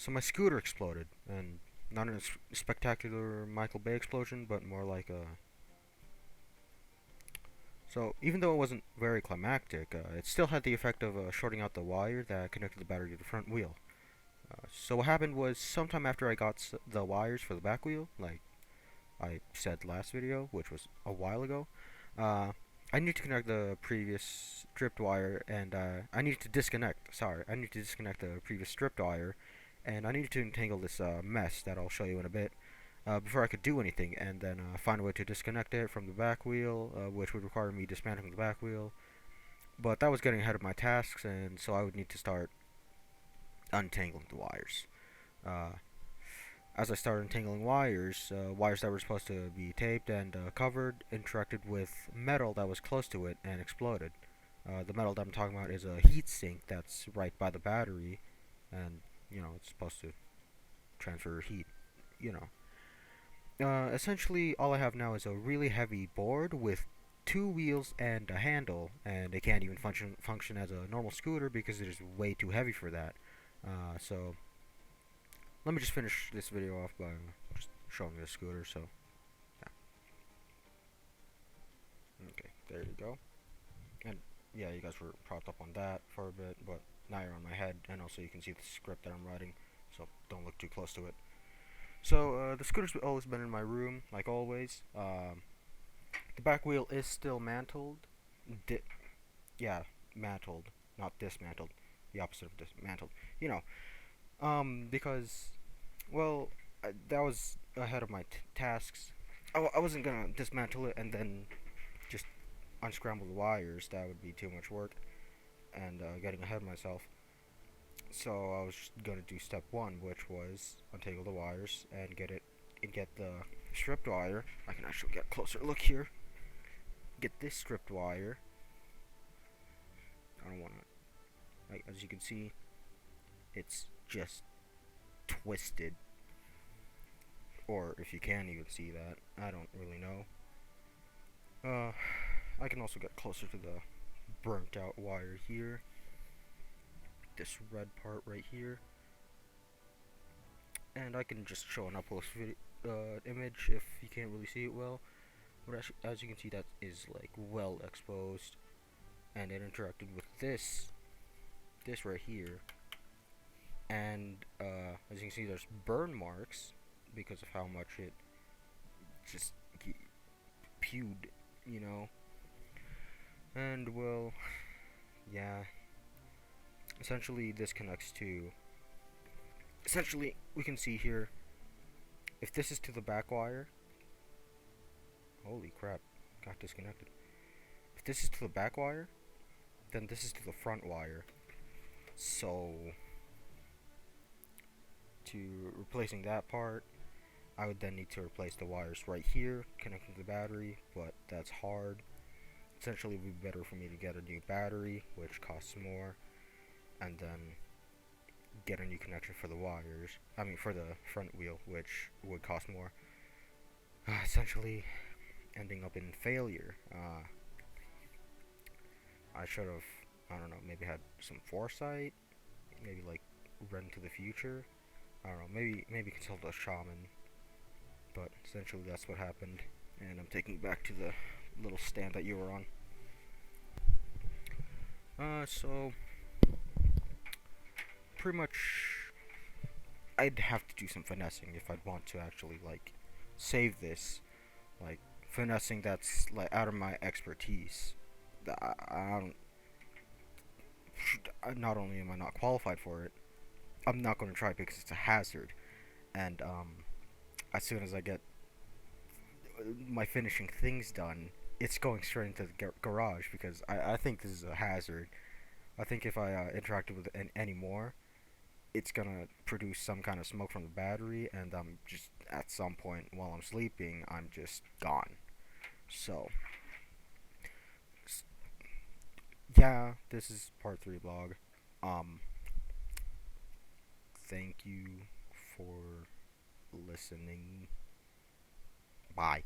So my scooter exploded, and not a spectacular Michael Bay explosion, but more like a. So even though it wasn't very climactic, it still had the effect of shorting out the wire that connected the battery to the front wheel. So what happened was sometime after I got the wires for the back wheel, like I said last video, which was a while ago, uh, I need to connect the previous stripped wire, and I need to disconnect. Sorry, I need to disconnect the previous stripped wire, and I need to entangle this mess that I'll show you in a bit. Before I could do anything, and then find a way to disconnect it from the back wheel, which would require me dismantling the back wheel. But that was getting ahead of my tasks, and so I would need to start untangling the wires. Uh, as I started untangling wires, wires that were supposed to be taped and covered interacted with metal that was close to it and exploded. The metal that I'm talking about is a heat sink that's right by the battery, and it's supposed to transfer heat. You know, Essentially, all I have now is a really heavy board with two wheels and a handle, and it can't even function as a normal scooter because it is way too heavy for that. So let me just finish this video off by just showing the scooter. So yeah, okay, there you go. And yeah, you guys were propped up on that for a bit, but now you're on my head, and also you can see the script that I'm writing. So don't look too close to it. So the scooter's always been in my room, like always. The back wheel is still mantled. Di- yeah, mantled, not dismantled. The opposite of dismantled. You know, because well, that was ahead of my tasks. I wasn't gonna dismantle it and then just unscramble the wires. That would be too much work and getting ahead of myself. So I was just gonna do step one, which was untangle the wires and get the stripped wire. I can actually get a closer look here. Get this stripped wire. I don't want to. Like, as you can see, it's just twisted. Or if you can even see that, I don't really know. I can also get closer to the burnt out wire here. This red part right here. And I can just show an up close image if you can't really see it well. But as you can see, that is like well exposed, and it interacted with this right here. And as you can see, there's burn marks because of how much it just pewed, you know. And well, yeah. Essentially, this connects to. Essentially, we can see here. If this is to the back wire, holy crap, got disconnected. If this is to the back wire, then this is to the front wire. So, to replacing that part, I would then need to replace the wires right here, connecting to the battery, but that's hard. Essentially, it would be better for me to get a new battery, which costs more, and then get a new connection for the wires. I mean, for the front wheel, which would cost more. Essentially, ending up in failure. I should have, I don't know, maybe had some foresight, maybe like run into the future. I don't know, maybe consult a shaman. But essentially, that's what happened, and I'm taking it back to the little stand that you were on. So pretty much, I'd have to do some finessing if I'd want to actually like save this, like finessing that's like out of my expertise. I don't. Not only am I not qualified for it, I'm not going to try because it's a hazard. And as soon as I get my finishing things done, it's going straight into the garage because I think this is a hazard. I think if I interacted with it any more, it's gonna produce some kind of smoke from the battery, and I'm just at some point while I'm sleeping, I'm just gone. So, yeah, this is part 3 vlog. Um, thank you for listening. Bye.